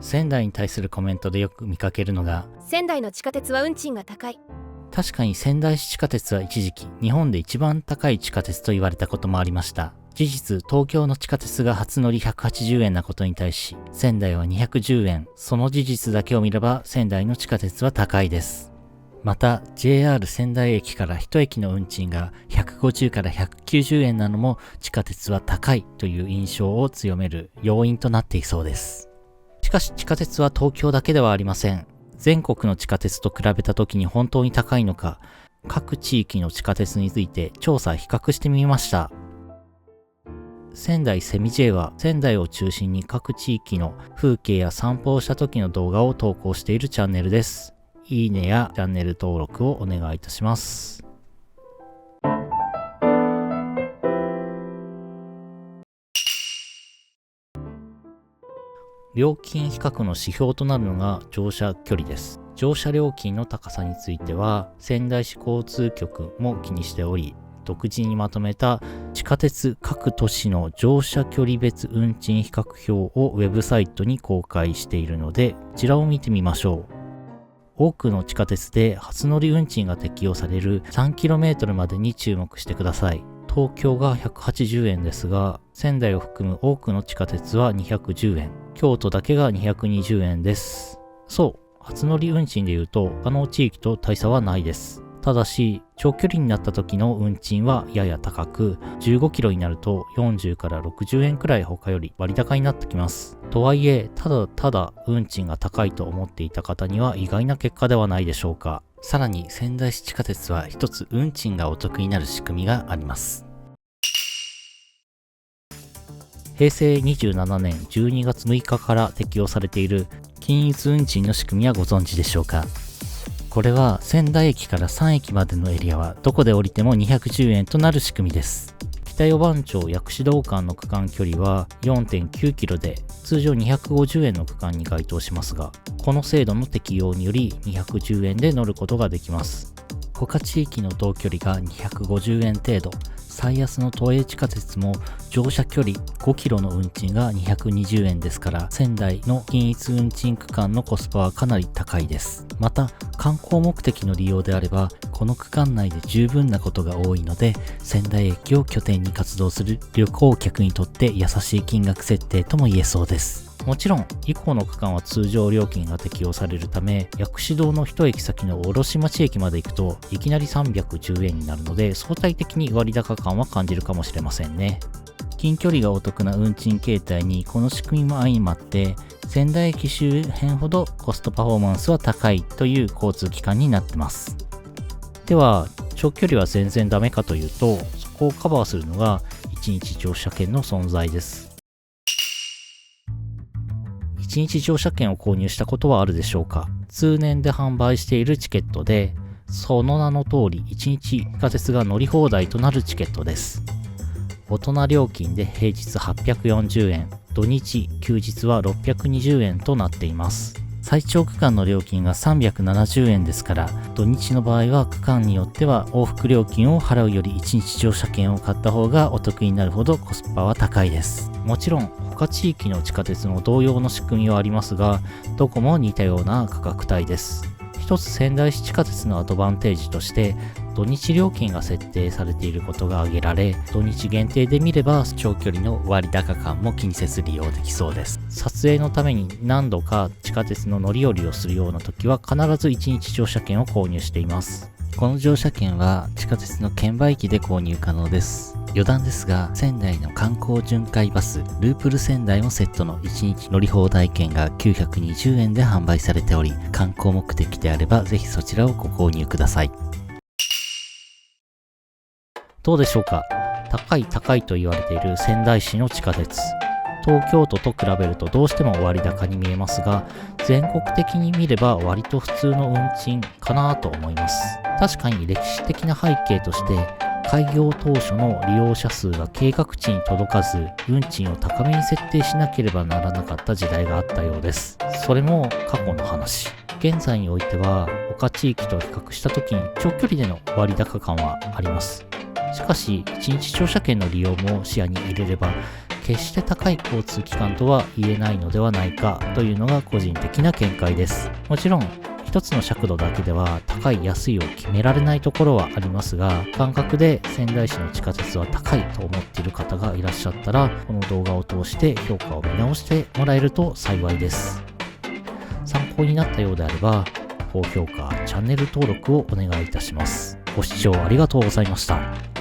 仙台に対するコメントでよく見かけるのが、仙台の地下鉄は運賃が高い。確かに仙台市地下鉄は一時期日本で一番高い地下鉄と言われたこともありました。事実、東京の地下鉄が初乗り180円なことに対し、仙台は210円。その事実だけを見れば仙台の地下鉄は高いです。また JR 仙台駅から一駅の運賃が150から190円なのも地下鉄は高いという印象を強める要因となっていそうです。しかし地下鉄は東京だけではありません。全国の地下鉄と比べた時に本当に高いのか、各地域の地下鉄について調査比較してみました。仙台セミ J は仙台を中心に各地域の風景や散歩をした時の動画を投稿しているチャンネルです。いいねやチャンネル登録をお願いいたします。料金比較の指標となるのが乗車距離です。乗車料金の高さについては仙台市交通局も気にしており、独自にまとめた地下鉄各都市の乗車距離別運賃比較表をウェブサイトに公開しているので、こちらを見てみましょう。多くの地下鉄で初乗り運賃が適用される 3km までに注目してください。東京が180円ですが、仙台を含む多くの地下鉄は210円、京都だけが220円です。そう、初乗り運賃でいうと他の地域と大差はないです。ただし、長距離になった時の運賃はやや高く、15キロになると40から60円くらい他より割高になってきます。とはいえ、ただただ運賃が高いと思っていた方には意外な結果ではないでしょうか。さらに仙台市地下鉄は一つ運賃がお得になる仕組みがあります。平成27年12月6日から適用されている均一運賃の仕組みはご存知でしょうか。これは仙台駅から3駅までのエリアはどこで降りても210円となる仕組みです。北四番町薬師堂間の区間距離は 4.9 キロで通常250円の区間に該当しますが、この制度の適用により210円で乗ることができます。他地域の同距離が250円程度、最安の都営地下鉄も乗車距離5キロの運賃が220円ですから、仙台の均一運賃区間のコスパはかなり高いです。また観光目的の利用であればこの区間内で十分なことが多いので、仙台駅を拠点に活動する旅行客にとって優しい金額設定とも言えそうです。もちろん以降の区間は通常料金が適用されるため、薬師堂の一駅先の卸町駅まで行くといきなり310円になるので、相対的に割高感は感じるかもしれませんね。近距離がお得な運賃形態にこの仕組みも相まって、仙台駅周辺ほどコストパフォーマンスは高いという交通機関になってます。では長距離は全然ダメかというと、そこをカバーするのが1日乗車券の存在です。1日乗車券を購入したことはあるでしょうか。通年で販売しているチケットで、その名の通り1日地下鉄が乗り放題となるチケットです。大人料金で平日840円、土日休日は620円となっています。最長区間の料金が370円ですから、土日の場合は区間によっては往復料金を払うより1日乗車券を買った方がお得になるほどコスパは高いです。もちろん他地域の地下鉄も同様の仕組みはありますが、どこも似たような価格帯です。一つ仙台市地下鉄のアドバンテージとして、土日料金が設定されていることが挙げられ、土日限定で見れば長距離の割高感も気にせず利用できそうです。撮影のために何度か地下鉄の乗り降りをするような時は必ず1日乗車券を購入しています。この乗車券は地下鉄の券売機で購入可能です。余談ですが、仙台の観光巡回バスループル仙台もセットの1日乗り放題券が920円で販売されており、観光目的であればぜひそちらをご購入ください。どうでしょうか。高いと言われている仙台市の地下鉄、東京都と比べるとどうしても割高に見えますが、全国的に見れば割と普通の運賃かなと思います。確かに歴史的な背景として、開業当初の利用者数が計画値に届かず、運賃を高めに設定しなければならなかった時代があったようです。それも過去の話。現在においては他地域と比較した時に長距離での割高感はあります。しかし1日乗車券の利用も視野に入れれば、決して高い交通機関とは言えないのではないかというのが個人的な見解です。もちろん一つの尺度だけでは高い安いを決められないところはありますが、感覚で仙台市の地下鉄は高いと思っている方がいらっしゃったら、この動画を通して評価を見直してもらえると幸いです。参考になったようであれば、高評価、チャンネル登録をお願いいたします。ご視聴ありがとうございました。